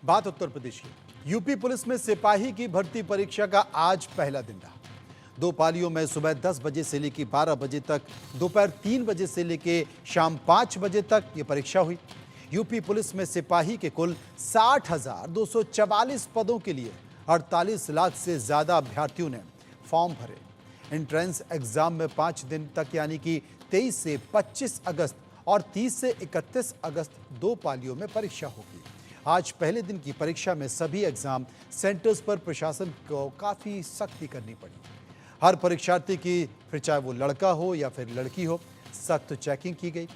बात उत्तर प्रदेश की। UP police में सिपाही की भर्ती परीक्षा का आज पहला दिन रहा। दो पालियों में सुबह 10 बजे से लेकर 12 बजे तक, दोपहर 3 बजे से लेकर शाम 5 बजे तक ये परीक्षा हुई। यूपी पुलिस में सिपाही के कुल 60,244 पदों के लिए 48 लाख से ज्यादा अभ्यर्थियों ने फॉर्म भरे। एंट्रेंस एग्जाम में 5 दिन तक यानी कि 23 से 25 अगस्त और 30 से 31 अगस्त दो पालियों में परीक्षा होगी। आज पहले दिन की परीक्षा में सभी एग्जाम सेंटर्स पर प्रशासन को काफी सख्ती करनी पड़ी। हर परीक्षार्थी की, फिर चाहे वो लड़का हो या फिर लड़की हो, सख्त चेकिंग की गई।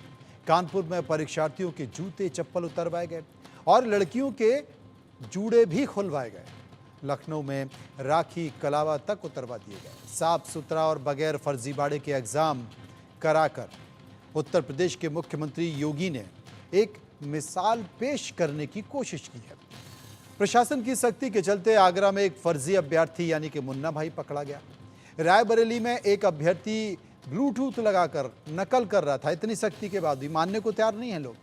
कानपुर में परीक्षार्थियों के जूते चप्पल उतरवाए गए और लड़कियों के जूड़े भी खुलवाए गए। लखनऊ में राखी कलावा तक उतरवा दिए गए। साफ सुथरा और बगैर फर्जीवाड़े के एग्जाम कराकर उत्तर प्रदेश के मुख्यमंत्री योगी ने एक मिसाल पेश करने की कोशिश की है। प्रशासन की सख्ती के चलते आगरा में एक फर्जी अभ्यर्थी यानी कि मुन्ना भाई पकड़ा गया। रायबरेली में एक अभ्यर्थी ब्लूटूथ लगाकर नकल कर रहा था। इतनी सख्ती के बाद भी मानने को तैयार नहीं है लोग।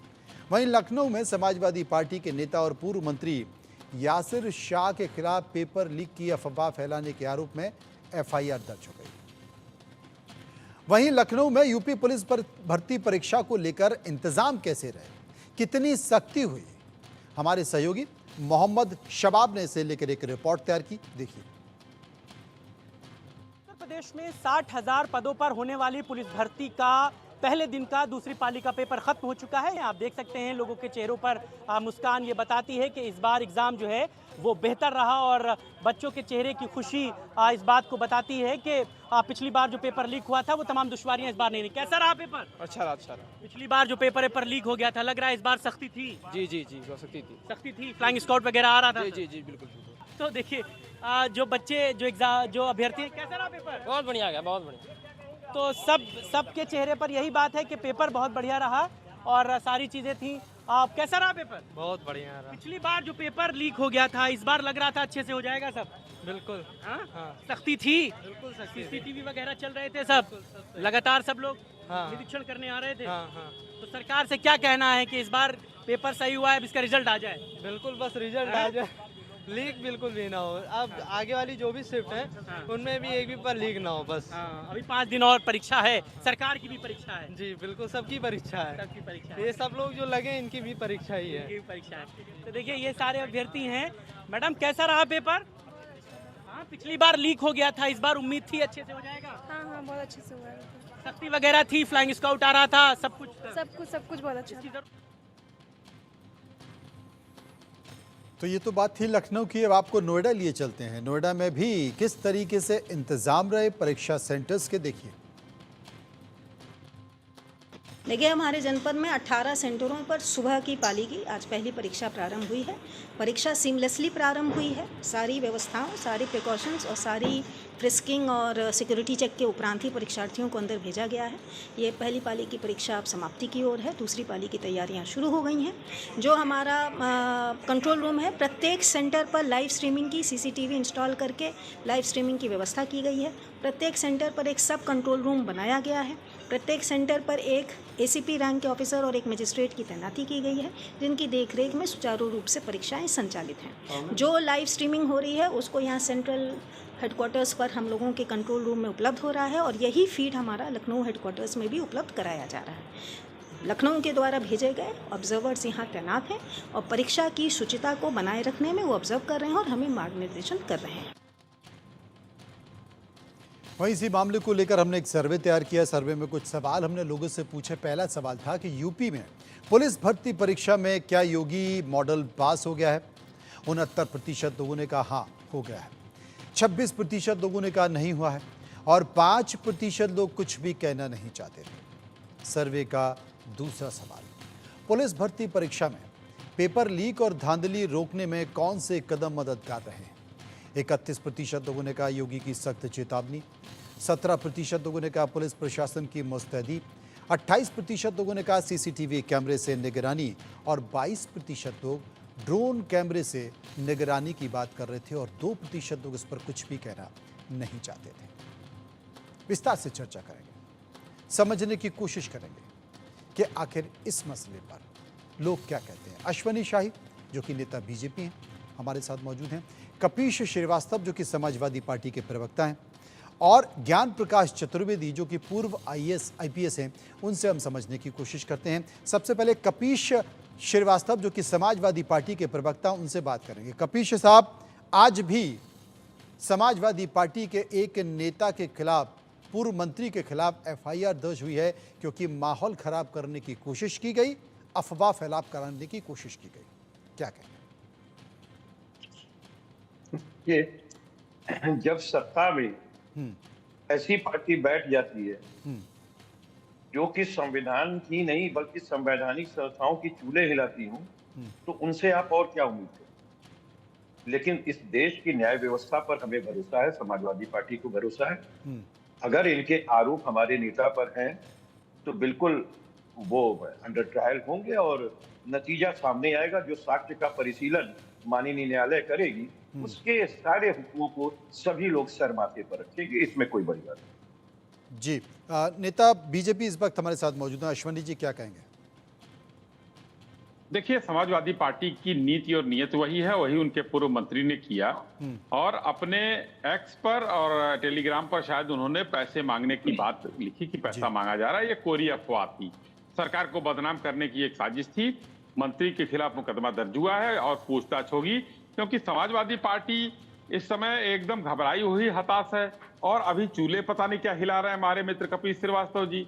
वहीं लखनऊ में समाजवादी पार्टी के नेता और पूर्व मंत्री यासिर शाह के खिलाफ पेपर लीक की अफवाह फैलाने के आरोप में एफआईआर दर्ज हो गई। वहीं लखनऊ में यूपी पुलिस पर भर्ती परीक्षा को लेकर इंतजाम कैसे रहे, कितनी सख्ती हुई, हमारे सहयोगी मोहम्मद शबाब ने इसे लेकर एक रिपोर्ट तैयार की। देखिए। उत्तर प्रदेश में 60,000 पदों पर होने वाली पुलिस भर्ती का पहले दिन का दूसरी पाली का पेपर खत्म हो चुका है। आप देख सकते हैं लोगों के चेहरों पर मुस्कान ये बताती है कि इस बार एग्जाम जो है वो बेहतर रहा और बच्चों के चेहरे की खुशी इस बात को बताती है कि पिछली बार जो पेपर लीक हुआ था वो तमाम दुश्वारियां इस बार नहीं रही। कैसा रहा पेपर? अच्छा रहा। पिछली बार जो पेपर लीक हो गया था, लग रहा है इस बार सख्ती थी? जी सख्ती थी, फ्लाइंग स्क्वाड वगैरह आ रहा था? जी बिल्कुल। तो देखिए जो बच्चे जो अभ्यर्थी हैं, कैसा रहा पेपर? बहुत बढ़िया गया, बहुत बढ़िया। तो सबके चेहरे पर यही बात है कि पेपर बहुत बढ़िया रहा और सारी चीजें थी। कैसा रहा पेपर? बहुत बढ़िया रहा। पिछली बार जो पेपर लीक हो गया था, इस बार लग रहा था अच्छे से हो जाएगा सब? बिल्कुल। हाँ? हाँ। सख्ती थी? बिल्कुल सख्ती। सीसीटीवी वगैरह चल रहे थे सब? लगातार सब लोग हाँ। निरीक्षण करने आ रहे थे? हाँ। तो सरकार से क्या कहना है कि इस बार पेपर सही हुआ है, अब इसका रिजल्ट आ जाए? बिल्कुल, बस रिजल्ट आ जाए, लीक बिल्कुल भी ना हो। अब आगे वाली जो भी शिफ्ट है उनमें भी एक भी पर लीक ना हो बस। अभी 5 दिन और परीक्षा है, सरकार की भी परीक्षा है। जी बिल्कुल, सबकी परीक्षा है। सबकी परीक्षा है। ये सब लोग जो लगे इनकी भी परीक्षा ही है। इनकी भी परीक्षा है। तो देखिए ये सारे अभ्यर्थी हैं। मैडम कैसा रहा पेपर? हाँ, पिछली बार लीक हो गया था, इस बार उम्मीद थी अच्छे से हो जाएगा? हाँ बहुत अच्छे से हुआ है। सख्ती वगैरह थी, फ्लाइंग स्क्वाड आ रहा था, सब कुछ बहुत अच्छा। तो ये तो बात थी लखनऊ की। अब आपको नोएडा लिए चलते हैं। नोएडा में भी किस तरीके से इंतजाम रहे परीक्षा सेंटर्स के, देखिए। देखिए हमारे जनपद में 18 सेंटरों पर सुबह की पाली की आज पहली परीक्षा प्रारंभ हुई है। परीक्षा सीमलेसली प्रारंभ हुई है। सारी व्यवस्थाओं, सारी प्रिकॉशंस और सारी फ्रिस्किंग और सिक्योरिटी चेक के उपरांत ही परीक्षार्थियों को अंदर भेजा गया है। ये पहली पाली की परीक्षा अब समाप्ति की ओर है। दूसरी पाली की तैयारियां शुरू हो गई हैं। जो हमारा कंट्रोल रूम है, प्रत्येक सेंटर पर लाइव स्ट्रीमिंग की सीसीटीवी इंस्टॉल करके लाइव स्ट्रीमिंग की व्यवस्था की गई है। प्रत्येक सेंटर पर एक सब कंट्रोल रूम बनाया गया है। प्रत्येक सेंटर पर एक एसीपी रैंक के ऑफिसर और एक मजिस्ट्रेट की तैनाती की गई है, जिनकी देखरेख में सुचारू रूप से परीक्षाएं संचालित हैं। जो लाइव स्ट्रीमिंग हो रही है उसको यहाँ सेंट्रल हेडक्वार्टर्स पर हम लोगों के कंट्रोल रूम में उपलब्ध हो रहा है और यही फीड हमारा लखनऊ हेडक्वार्टर्स में भी उपलब्ध कराया जा रहा है। लखनऊ के द्वारा भेजे गए ऑब्जर्वर्स यहाँ तैनात हैं और परीक्षा की शुचिता को बनाए रखने में वो ऑब्जर्व कर रहे हैं और हमें मार्गनिर्देशन कर रहे हैं। वहीं इसी मामले को लेकर हमने एक सर्वे तैयार किया। सर्वे में कुछ सवाल हमने लोगों से पूछे। पहला सवाल था कि यूपी में पुलिस भर्ती परीक्षा में क्या योगी मॉडल पास हो गया है? 69% लोगों ने कहा हाँ हो गया है, 26% लोगों ने कहा नहीं हुआ है और 5% लोग कुछ भी कहना नहीं चाहते थे। सर्वे का दूसरा सवाल, पुलिस भर्ती परीक्षा में पेपर लीक और धांधली रोकने में कौन से कदम मददगार रहे हैं? 31% लोगों ने कहा योगी की सख्त चेतावनी, 17% लोगों ने कहा पुलिस प्रशासन की मुस्तैदी, 28% लोगों ने कहा सीसीटीवी कैमरे से निगरानी और 22% लोग ड्रोन कैमरे से निगरानी की बात कर रहे थे और 2% लोग इस पर कुछ भी कहना नहीं चाहते थे। विस्तार से चर्चा करेंगे, समझने की कोशिश करेंगे कि आखिर इस मसले पर लोग क्या कहते हैं। अश्वनी शाही जो कि नेता बीजेपी हैं, हमारे साथ मौजूद हैं। कपीश श्रीवास्तव जो कि समाजवादी पार्टी के प्रवक्ता हैं, और ज्ञान प्रकाश चतुर्वेदी जो कि पूर्व IPS हैं, उनसे हम समझने की कोशिश करते हैं। सबसे पहले कपीश श्रीवास्तव जो कि समाजवादी पार्टी के प्रवक्ता, उनसे बात करेंगे। कपीश साहब, आज भी समाजवादी पार्टी के एक नेता के खिलाफ, पूर्व मंत्री के खिलाफ FIR दर्ज हुई है क्योंकि माहौल खराब करने की कोशिश की गई, अफवाह फैलाव कराने की कोशिश की गई। क्या कहें? ये जब सत्ता में ऐसी पार्टी बैठ जाती है जो कि संविधान की नहीं बल्कि संवैधानिक संस्थाओं की चूल्हे हिलाती हूँ, तो उनसे आप और क्या उम्मीद करें। लेकिन इस देश की न्याय व्यवस्था पर हमें भरोसा है, समाजवादी पार्टी को भरोसा है। अगर इनके आरोप हमारे नेता पर हैं तो बिल्कुल वो अंडर ट्रायल होंगे और नतीजा सामने आएगा। जो साक्ष्य का परिशीलन माननीय न्यायालय करेगी, उसके सारे हुक्मों को सभी लोग सर माथे पर रखेंगे, इसमें कोई बड़ी बात नहीं। जी, नेता बीजेपी इस वक्त हमारे साथ मौजूद हैं। अश्वनी जी, क्या कहेंगे? देखिए, समाजवादी पार्टी की नीति और नियत वही है, वही उनके पूर्व मंत्री ने किया। और अपने एक्स पर और टेलीग्राम पर शायद उन्होंने पैसे मांगने की बात लिखी कि पैसा मांगा जा रहा है। ये कोरी अफवाह थी, सरकार को बदनाम करने की एक साजिश थी। मंत्री के खिलाफ मुकदमा दर्ज हुआ है और पूछताछ होगी, क्योंकि समाजवादी पार्टी इस समय एकदम घबराई हुई, हताश है। और अभी चूल्हे पता नहीं क्या हिला रहे हैं हमारे मित्र कपीश श्रीवास्तव जी।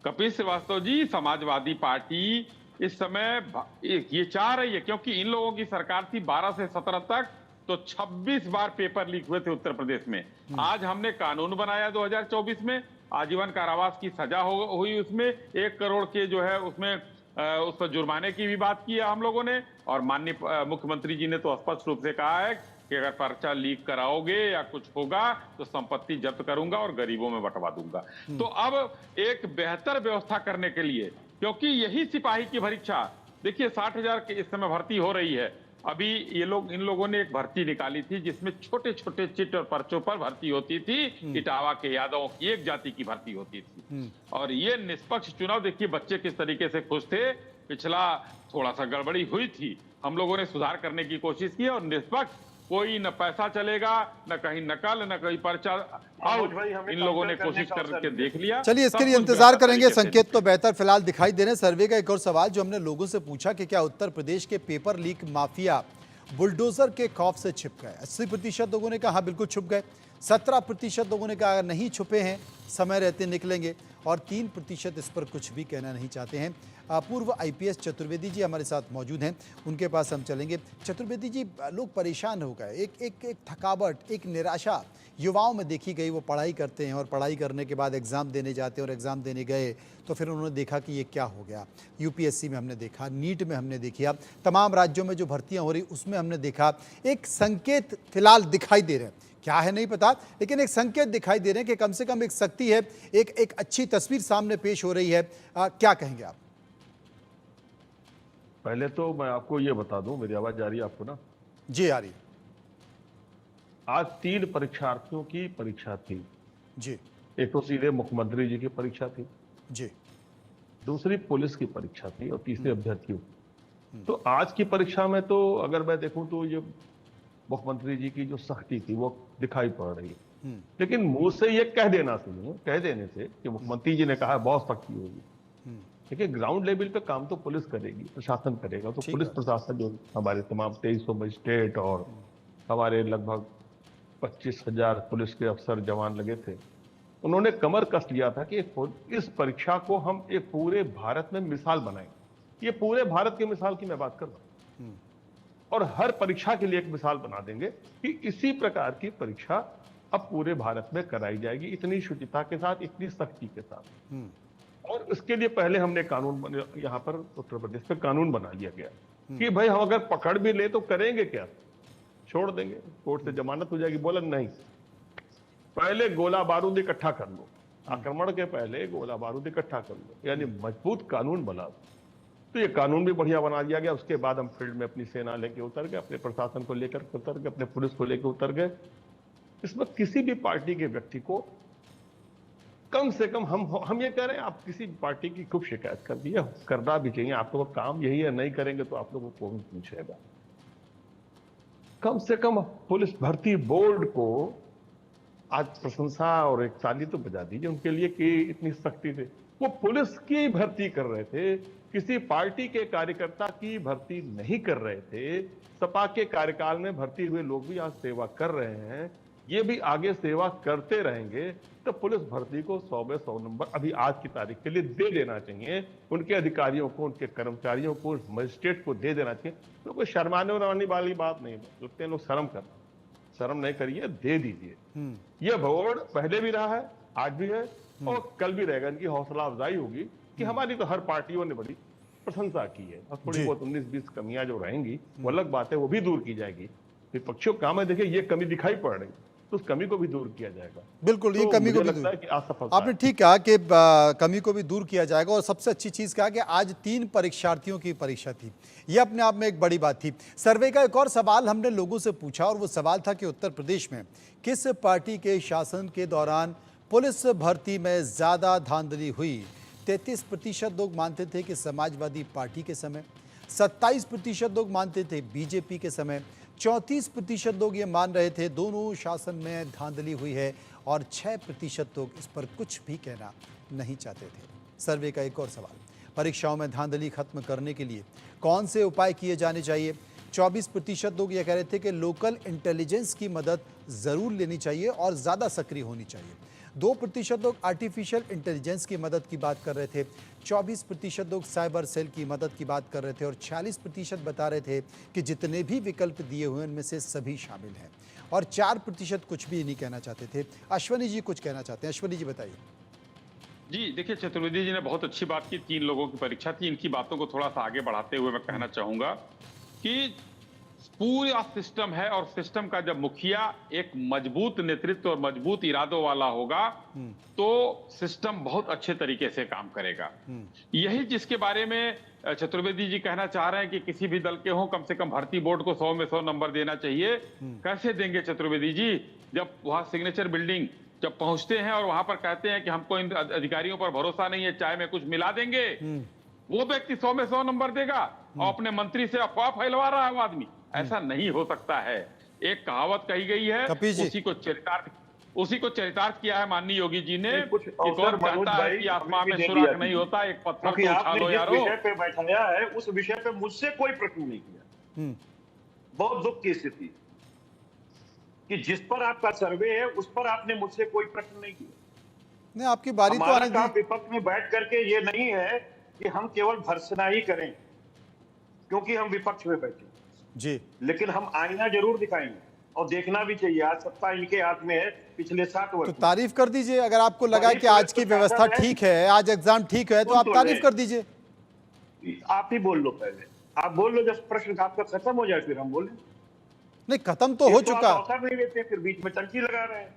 कपीश श्रीवास्तव जी, समाजवादी पार्टी इस समय ये चाह रही है, क्योंकि इन लोगों की सरकार थी 12 से 17 तक, तो 26 बार पेपर लीक हुए थे उत्तर प्रदेश में। आज हमने कानून बनाया 2024 में, आजीवन कारावास की सजा हुई, उसमें 1 करोड़ के जो है उसमें उस पर जुर्माने की भी बात की है हम लोगों ने। और माननीय मुख्यमंत्री जी ने तो स्पष्ट रूप से कहा है कि अगर पर्चा लीक कराओगे या कुछ होगा तो संपत्ति जब्त करूंगा और गरीबों में बंटवा दूंगा। तो अब एक बेहतर व्यवस्था करने के लिए, क्योंकि यही सिपाही की परीक्षा, देखिए 60,000 की इस समय भर्ती हो रही है। अभी इन लोगों ने एक भर्ती निकाली थी जिसमें छोटे छोटे चिट और पर्चों पर भर्ती होती थी। इटावा के यादवों की एक जाति की भर्ती होती थी। और ये निष्पक्ष चुनाव, देखिए बच्चे किस तरीके से खुश थे। पिछला थोड़ा सा गड़बड़ी हुई थी, हम लोगों ने सुधार करने की कोशिश की, और निष्पक्ष, कोई न पैसा चलेगा, न कहीं नकल, न कहीं पर्चा। इन लोगों ने कोशिश करके देख लिया। चलिए, इसके लिए इंतजार करेंगे। संकेत तो बेहतर फिलहाल दिखाई दे रहे हैं। सर्वे का एक और सवाल जो हमने लोगों से पूछा कि क्या उत्तर प्रदेश के पेपर लीक माफिया बुलडोजर के खौफ से छिप गए? 80% लोगों ने कहा हाँ बिल्कुल छुप गए, 17% लोगों ने कहा नहीं छुपे हैं, समय रहते निकलेंगे, और 3% इस पर कुछ भी कहना नहीं चाहते हैं। पूर्व IPS चतुर्वेदी जी हमारे साथ मौजूद हैं, उनके पास हम चलेंगे। चतुर्वेदी जी, लोग परेशान हो गए, एक थकावट, एक निराशा युवाओं में देखी गई। वो पढ़ाई करते हैं और पढ़ाई करने के बाद एग्ज़ाम देने जाते हैं, और एग्ज़ाम देने गए तो फिर उन्होंने देखा कि ये क्या हो गया। UPSC में हमने देखा, नीट में हमने देखा, तमाम राज्यों में जो भर्तियाँ हो रही उसमें हमने देखा। एक संकेत फिलहाल दिखाई दे रहे हैं, क्या है नहीं पता, लेकिन एक संकेत दिखाई दे रहे हैं कि कम से कम एक सख्ती है, एक अच्छी तस्वीर सामने पेश हो रही है। क्या कहेंगे आप? पहले तो मैं आपको ये बता दूं, मेरी आवाज जा रही है आपको ना? जी आ रही। आज 3 परीक्षार्थियों की परीक्षा थी जी। एक तो सीधे मुख्यमंत्री जी की परीक्षा थी जी, दूसरी पुलिस की परीक्षा थी, और तीसरे अभ्यर्थियों। तो आज की परीक्षा में तो अगर मैं देखूं तो ये मुख्यमंत्री जी की जो सख्ती थी वो दिखाई पड़ रही है। लेकिन मुंह से ये कह देने से कि मुख्यमंत्री जी ने कहा बहुत सख्ती होगी, देखिए ग्राउंड लेवल पे काम तो पुलिस करेगी, प्रशासन करेगा। तो पुलिस प्रशासन जो हमारे तमाम 2300 मजिस्ट्रेट और हमारे लगभग 25,000 पुलिस के अफसर जवान लगे थे, उन्होंने कमर कस लिया था कि इस परीक्षा को हम एक पूरे भारत में मिसाल बनाएं। ये पूरे भारत की मिसाल की मैं बात कर रहा हूं, और हर परीक्षा के लिए एक मिसाल बना देंगे कि इसी प्रकार की परीक्षा अब पूरे भारत में कराई जाएगी, इतनी शुचिता के साथ, इतनी सख्ती के साथ। और इसके लिए पहले हमने कानून यहाँ पर उत्तर प्रदेश में कानून बना लिया गया कि भाई हम अगर पकड़ भी ले तो करेंगे क्या, छोड़ देंगे, कोर्ट से जमानत हो जाएगी। बोला नहीं, पहले गोला बारूद इकट्ठा कर लो, आक्रमण के पहले गोला बारूद इकट्ठा कर लो, यानी मजबूत कानून बना। तो ये कानून भी बढ़िया बना दिया गया। उसके बाद हम फील्ड में अपनी सेना लेके उतर गए, अपने प्रशासन को लेकर उतर गए, अपने पुलिस को लेकर उतर गए। इसमें किसी भी पार्टी के व्यक्ति को कम से कम हम ये कह रहे हैं, आप किसी पार्टी की खूब शिकायत कर दी है, करना भी चाहिए। आप लोगों का काम यही है, नहीं करेंगे तो आप लोगों को कौन पूछेगा। कम से कम पुलिस भर्ती बोर्ड को आज प्रशंसा और एक ताली तो बजा दीजिए उनके लिए कि इतनी सख्ती से वो पुलिस की भर्ती कर रहे थे, किसी पार्टी के कार्यकर्ता की भर्ती नहीं कर रहे थे। सपा के कार्यकाल में भर्ती हुए लोग भी आज सेवा कर रहे हैं, ये भी आगे सेवा करते रहेंगे। तो पुलिस भर्ती को 100 में 100 नंबर अभी आज की तारीख के लिए दे देना चाहिए, उनके अधिकारियों को, उनके कर्मचारियों को, मजिस्ट्रेट को दे देना चाहिए। तो कोई शर्माने उड़ाने वाली बात नहीं, लगते हैं लोग शर्म नहीं करिए, दे दीजिए। ये बोर्ड पहले भी रहा है, आज भी है और कल भी रहेगा। इनकी हौसला अफजाई होगी कि हमारी तो हर पार्टियों ने बड़ी प्रशंसा की है, और थोड़ी बहुत 19-20 कमियां जो रहेंगी वो अलग बात है, वो भी दूर की जाएगी। विपक्षियों का काम है, देखिए ये कमी दिखाई पड़ रही, तो उस कमी को भी दूर किया जाएगा। बिल्कुल, ये तो कमी को भी लगता है कि असफलता आपने ठीक कहा कि कमी को भी दूर किया जाएगा। और सबसे अच्छी चीज कहा कि आज 3 परीक्षार्थियों की परीक्षा थी, ये अपने आप में एक बड़ी बात थी। सर्वे का एक और सवाल हमने लोगों से पूछा, और वो सवाल था कि उत्तर प्रदेश में किस पार्टी के शासन के दौरान पुलिस भर्ती में ज्यादा धांधली हुई। 33% लोग मानते थे कि समाजवादी पार्टी के समय, 27% लोग मानते थे बीजेपी के समय, 34% लोग ये मान रहे थे दोनों शासन में धांधली हुई है, और 6% लोग इस पर कुछ भी कहना नहीं चाहते थे। सर्वे का एक और सवाल, परीक्षाओं में धांधली खत्म करने के लिए कौन से उपाय किए जाने चाहिए। 24% लोग ये कह रहे थे कि लोकल इंटेलिजेंस की मदद ज़रूर लेनी चाहिए और ज़्यादा सक्रिय होनी चाहिए। 2% लोग आर्टिफिशियल इंटेलिजेंस की मदद की बात कर रहे थे, 24% लोग साइबर सेल की मदद की बात कर रहे थे, और 46% बता रहे थे कि जितने भी विकल्प दिए हुए उनमें से सभी शामिल हैं, और 4% कुछ भी नहीं कहना चाहते थे। अश्वनी जी कुछ कहना चाहते हैं, अश्वनी जी बताइए। जी देखिए, चतुर्वेदी जी ने बहुत अच्छी बात की। 3 लोगों की परीक्षा थी, इनकी बातों को थोड़ा सा आगे बढ़ाते हुए मैं कहना चाहूंगा कि पूरा सिस्टम है, और सिस्टम का जब मुखिया एक मजबूत नेतृत्व और मजबूत इरादों वाला होगा तो सिस्टम बहुत अच्छे तरीके से काम करेगा। यही जिसके बारे में चतुर्वेदी जी कहना चाह रहे हैं कि किसी भी दल के हो, कम से कम भर्ती बोर्ड को 100 में 100 नंबर देना चाहिए। कैसे देंगे चतुर्वेदी जी, जब वहां सिग्नेचर बिल्डिंग जब पहुंचते हैं और वहां पर कहते हैं कि हमको इन अधिकारियों पर भरोसा नहीं है, चाय में कुछ मिला देंगे, वो व्यक्ति 100 में 100 नंबर देगा और अपने मंत्री से अफवाह फैलवा रहा है वो आदमी। ऐसा नहीं हो सकता है। एक कहावत कही गई है, उसी को चरितार्थ किया है माननीय योगी जी ने कि कौन कहता है कि आसमान में सुराख नहीं होता, एक पत्थर को उठा लो यारो। विषय पे बैठाया है उस विषय पे मुझसे कोई प्रश्न नहीं किया। बहुत दुख की स्थिति कि जिस पर आपका सर्वे है उस पर आपने मुझसे कोई प्रश्न नहीं किया। नहीं, आपकी बारी तो आने दी। विपक्ष में बैठ करके ये नहीं है कि हम केवल भर्त्सना ही करें क्योंकि हम विपक्ष में बैठे जी, लेकिन हम आईना जरूर दिखाएंगे और देखना भी चाहिए। आज सत्ता इनके हाथ में है पिछले 7 वर्ष। तो तारीफ कर दीजिए, अगर आपको लगा कि आज की व्यवस्था ठीक है, आज एग्जाम ठीक है, तो आप तारीफ कर दीजिए। आप ही बोल लो, पहले आप बोल लो, जब प्रश्न आपका खत्म हो जाए फिर हम बोले। नहीं, खत्म तो हो चुका। अवसर नहीं देते, फिर बीच में टंकी लगा रहे हैं।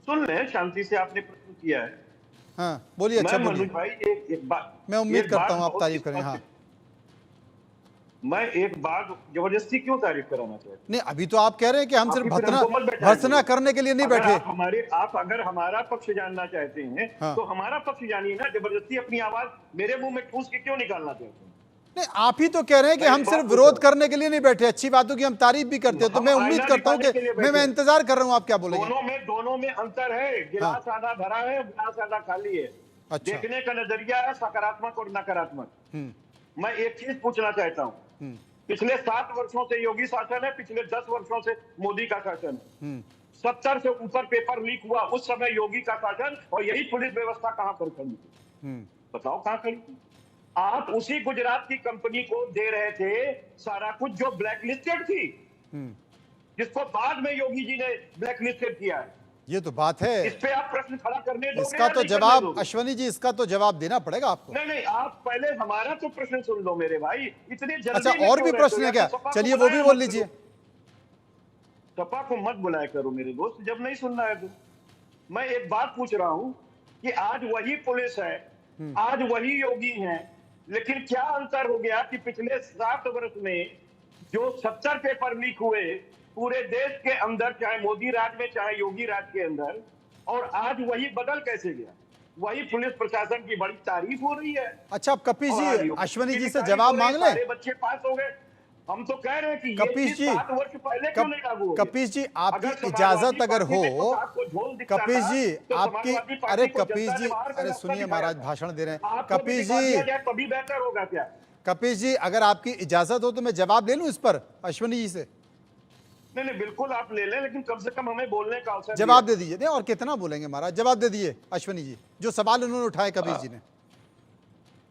सुन ले, शांति से आपने प्रश्न किया है। हाँ बोलिए। अच्छा बोलिए भाई, एक बात मैं उम्मीद करता हूँ आप तारीफ करें। हाँ, मैं एक बात जबरदस्ती क्यों तारीफ कराना चाहता हूँ? नहीं, अभी तो आप कह रहे हैं कि हम सिर्फ भर्त्सना करने के लिए नहीं बैठे। आप अगर हमारा पक्ष जानना चाहते हैं तो हमारा पक्ष जानिए ना। जबरदस्ती अपनी आवाज मेरे मुंह में ठूस के क्यों निकालना चाहते हैं? नहीं, आप ही तो कह रहे हैं कि हम सिर्फ विरोध करने के लिए नहीं बैठे, अच्छी बातों की हम तारीफ भी करते हैं। तो मैं उम्मीद करता हूं कि मैं इंतजार कर रहा हूं आप क्या बोलेंगे। दोनों में अंतर है। गिलास आधा भरा है, गिलास आधा खाली है। अच्छा। देखने का नजरिया है सकारात्मक और नकारात्मक। मैं एक चीज पूछना चाहता हूँ, पिछले 7 वर्षों से योगी शासन है, पिछले 10 वर्षों से मोदी का शासन है। 70 से ऊपर पेपर लीक हुआ, उस समय योगी का शासन, और यही पुलिस व्यवस्था कहां पर खड़ी थी? बताओ कहां खड़ी थी? आप उसी गुजरात की कंपनी को दे रहे थे सारा कुछ जो ब्लैकलिस्टेड थी, जिसको बाद में योगी जी ने ब्लैकलिस्टेड किया है। ये तो बात है, इस पे आप प्रश्न खड़ा करने दोगे? इसका तो जवाब अश्वनी जी, इसका तो जवाब देना पड़ेगा आपको। नहीं, आप पहले हमारा तो प्रश्न सुन लो मेरे भाई, इतने जल्दी। अच्छा, और भी प्रश्न है क्या? चलिए वो भी बोल लीजिए। सपा को मत बुलाया करो मेरे दोस्त, जब नहीं सुनना है तो। मैं एक बात पूछ रहा हूं कि आज वही पुलिस है, आज वही योगी है, लेकिन क्या अंतर हो गया कि पिछले 7 वर्ष में जो 70 पेपर लीक हुए पूरे देश के अंदर, चाहे मोदी राज में चाहे योगी राज के अंदर, और आज वही बदल कैसे गया? वही पुलिस प्रशासन की बड़ी तारीफ हो रही है। अच्छा, अब कपिल जी अश्वनी जी से जवाब मांग लें। सारे बच्चे पास हो गए। हम तो कह रहे हैं कि ये कपीश चीज जी, 7 वर्ष पहले क्यों नहीं लागू हो गया? कपीश जी, अगर आपकी समाजवादी इजाजत अगर पार्टी हो, के प्रताप को झोल दिखता कपीश था, जी तो आपकी, समाजवादी पार्टी अरे को कपीश जनता जी, ने बाहर का अरे रास्ता सुनिए दिखाया महाराज था। भाषण दे रहे हैं। आपको भी कपीश दिखा दिया जी, जाए तभी बेहतर होगा क्या? कपीश जी, अगर आपकी इजाजत हो तो मैं जवाब ले लूं इस पर अश्विनी जी से? नहीं नहीं, बिल्कुल आप ले लें, लेकिन कम से कम हमें बोलने का अवसर जवाब दे दीजिए। नहीं, और कितना बोलेंगे महाराज, जवाब दे दिए अश्विनी जी, जो सवाल उन्होंने उठाए कपीश जी ने।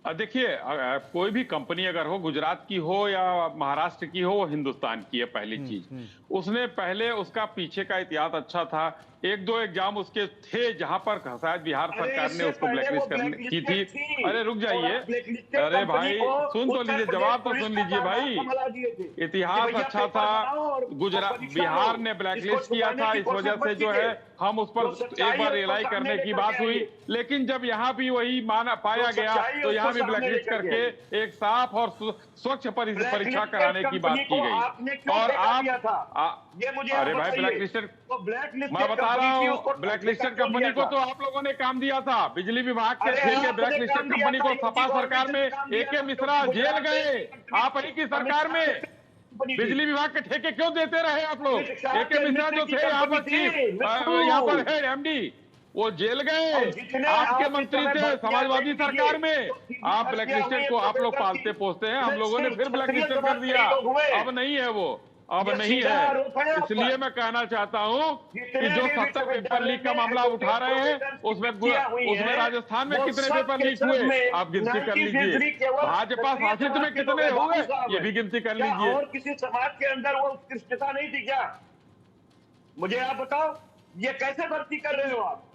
देखिए, कोई भी कंपनी अगर हो, गुजरात की हो या महाराष्ट्र की हो, वो हिंदुस्तान की है पहली चीज। उसने पहले, उसका पीछे का इतिहास अच्छा था। एक दो एग्जाम उसके थे जहां पर शायद बिहार अरे सरकार ने इससे उसको पहले वो ब्लैकलिस्ट की थी। blacklisted थी। अरे रुक और जाइए, आप blacklisted अरे कंपनी भाई को सुन तो उत्तर लीजिए, प्रदेश जवाब तो पुलिस सुन का लीजिए भाई। दायरा संभाला दिए थे कि इतिहास भैया अच्छा पेपर था, बनाओ और गुजरात, परीक्षा बिहार लो। ने इसको ब्लैकलिस्ट किया छुपाने था, की इस कोशिश वजह से मत जो कीजिए। है हम उस पर जो सच्चाई एक बार है, उसको रिलाई सामने करने की लेकर बात के हुई। आइए। लेकिन जब यहाँ भी वही माना पाया जो गया सच्चाई है, तो यहाँ उसको भी सामने ब्लैकलिस्ट लेकर के करके एक साफ और स्वच्छ परीक्षा कराने की बात की आपने गई। क्यों और ठेका दिया था? आप, ये मुझे अरे आप भाई, बताइए। ब्लैकलिस्टेड, तो ब्लैकलिस्टेड मैं बता रहा कंपनी थी, हूँ, उसको ब्लैकलिस्टेड ठेका क्यों कंपनी दिया को था? तो आप लोगों ने काम दिया था, बिजली विभाग के अरे ठेके आपने ब्लैकलिस्टेड काम दिया कंपनी था, को इनकी सपा सरकार गवर्नमेंट में ने काम दिया AK था, मिश्रा क्योंकि जेल गुजरात गए। में आप ही की सरकार में बिजली विभाग के ठेके क्यों देते रहे आप लोग? AK मिश्रा जो थे यहाँ पर चीफ, यहाँ पर है MD, वो जेल गए। आपके मंत्री थे समाजवादी सरकार में। आप ब्लैकलिस्टेड को आप लोग पालते पोसते हैं, हम लोगों ने फिर ब्लैकलिस्टेड कर दिया। अब नहीं है वो, अब नहीं है। इसलिए मैं कहना चाहता हूं कि जो 70 पेपर लीक का मामला उठा रहे हैं, उसमें राजस्थान में कितने पेपर लीक हुए आप गिनती कर लीजिए। भाजपा शासित में कितने हुए ये भी गिनती कर लीजिए। और किसी समाज के अंदर वो उत्कृष्टता नहीं थी क्या? मुझे आप बताओ, ये कैसे भर्ती कर रहे हो आप?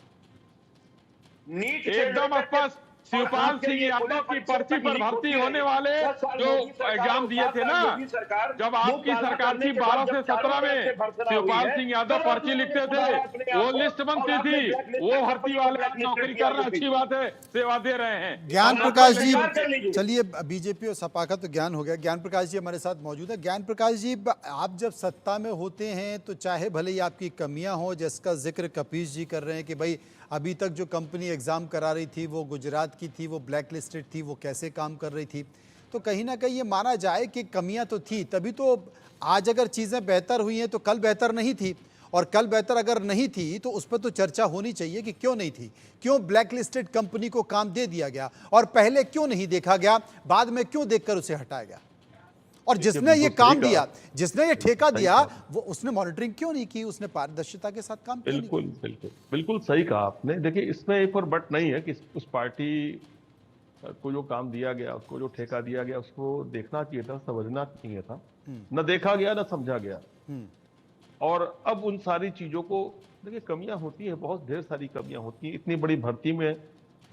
नीट एकदम स्पष्ट, शिवपाल सिंह यादव की पर्ची पर भर्ती होने वाले जो एग्जाम दिए थे ना, जब आपकी सरकार थी 12 से 17 में, शिवपाल सिंह यादव पर्ची लिखते थे, वो लिस्ट बनती थी, वो भर्ती वाले नौकरी कर रहे, अच्छी बात है, सेवा दे रहे हैं। ज्ञान प्रकाश जी, चलिए बीजेपी और सपा का तो ज्ञान हो गया, ज्ञान प्रकाश जी हमारे साथ मौजूद है। ज्ञान प्रकाश जी, आप जब सत्ता में होते हैं तो चाहे भले ही आपकी कमियां हो, जिसका जिक्र कपीश जी कर रहे हैं कि भाई अभी तक जो कंपनी एग्ज़ाम करा रही थी वो गुजरात की थी, वो ब्लैक लिस्टेड थी, वो कैसे काम कर रही थी, तो कहीं ना कहीं ये माना जाए कि कमियां तो थी, तभी तो आज अगर चीज़ें बेहतर हुई हैं तो कल बेहतर नहीं थी, और कल बेहतर अगर नहीं थी तो उस पर तो चर्चा होनी चाहिए कि क्यों नहीं थी, क्यों ब्लैक लिस्टेड कंपनी को काम दे दिया गया, और पहले क्यों नहीं देखा गया, बाद में क्यों देखकर उसे हटाया गया, और जिसने ये काम दिया, जिसने ये ठेका दिया, वो उसने मॉनिटरिंग क्यों नहीं की, उसने पारदर्शिता के साथ काम क्यों नहीं बिल्कुल बिल्कुल बिल्कुल सही कहा आपने। देखिए, इसमें एक और बट नहीं है कि उस पार्टी को जो काम दिया गया, उसको जो ठेका दिया गया, उसको देखना चाहिए था, समझना चाहिए था, न देखा गया न समझा गया। और अब उन सारी चीजों को, देखिए कमियां होती हैं, बहुत ढेर सारी कमियां होती हैं, इतनी बड़ी भर्ती में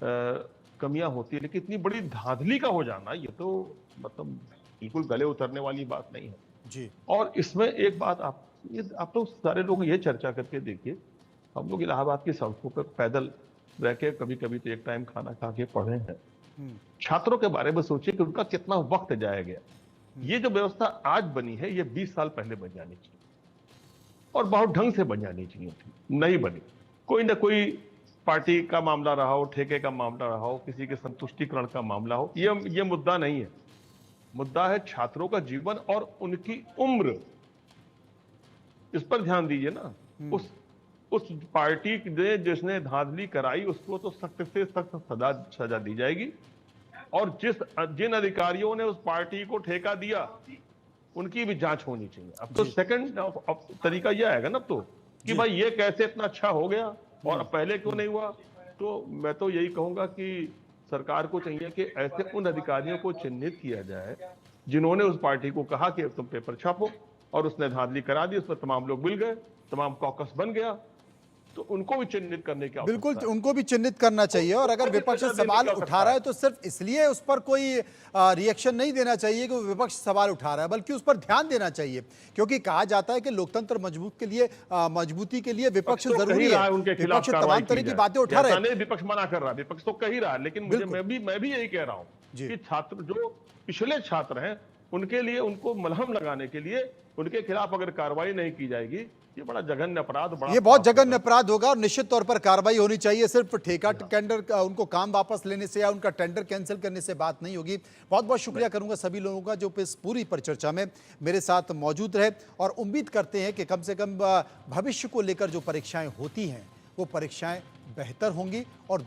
कमियां होती है, लेकिन इतनी बड़ी धांधली का हो जाना, ये तो मतलब बिल्कुल गले उतरने वाली बात नहीं है जी। और इसमें एक बात आप तो सारे लोग ये चर्चा करके देखिए, हम लोग इलाहाबाद की सड़कों पर पैदल रह के कभी कभी तो एक टाइम खाना खा के पढ़े हैं। छात्रों के बारे में सोचिए कि उनका कितना वक्त जाया गया। ये जो व्यवस्था आज बनी है, ये 20 साल पहले बन जानी चाहिए और बहुत ढंग से बन जानी चाहिए थी, नहीं बनी। कोई ना कोई पार्टी का मामला रहा हो, ठेके का मामला रहा हो, किसी के संतुष्टिकरण का मामला हो, ये मुद्दा नहीं है। मुद्दा है छात्रों का जीवन और उनकी उम्र, इस पर ध्यान दीजिए ना। उस पार्टी ने जिसने धांधली कराई उसको तो सख्त से सख्त सजा दी जाएगी, और जिन अधिकारियों ने उस पार्टी को ठेका दिया उनकी भी जांच होनी चाहिए। अब तो सेकंड तरीका यह आएगा ना तो कि भाई ये कैसे इतना अच्छा हो गया और अब पहले क्यों नहीं हुआ। तो मैं तो यही कहूंगा कि सरकार को चाहिए कि ऐसे उन अधिकारियों को चिन्हित किया जाए जिन्होंने उस पार्टी को कहा कि तुम पेपर छापो, और उसने धांधली करा दी, उस पर तमाम लोग मिल गए, तमाम कॉकस बन गया, तो उनको भी चिन्हित करने की आवश्यकता है। बिल्कुल, उनको भी चिन्हित करना चाहिए। और अगर विपक्ष सवाल उठा रहा है तो सिर्फ इसलिए उस पर कोई रिएक्शन नहीं देना चाहिए कि वो विपक्ष सवाल उठा रहा है, बल्कि उस पर ध्यान देना चाहिए, क्योंकि कहा जाता है कि लोकतंत्र मजबूती के लिए विपक्ष जरूरी है। विपक्ष तमाम तरह की बातें उठा रहे हैं, विपक्ष मना कर रहा है, विपक्ष तो कह ही रहा है, लेकिन मैं भी यही कह रहा हूँ कि छात्र जो पिछले छात्र हैं उनके लिए, उनको मलहम लगाने के लिए उनके खिलाफ अगर कार्रवाई नहीं की जाएगी, ये बड़ा जघन्य अपराध, बड़ा ये बहुत पाप जघन्य अपराध होगा और निश्चित तौर पर कार्रवाई होनी चाहिए। सिर्फ ठेका टेंडर उनको काम वापस लेने से या उनका टेंडर कैंसिल करने से बात नहीं होगी। बहुत बहुत शुक्रिया करूंगा सभी लोगों का जो इस पूरी परिचर्चा में मेरे साथ मौजूद रहे, और उम्मीद करते हैं कि कम से कम भविष्य को लेकर जो परीक्षाएं होती हैं वो परीक्षाएं बेहतर होंगी और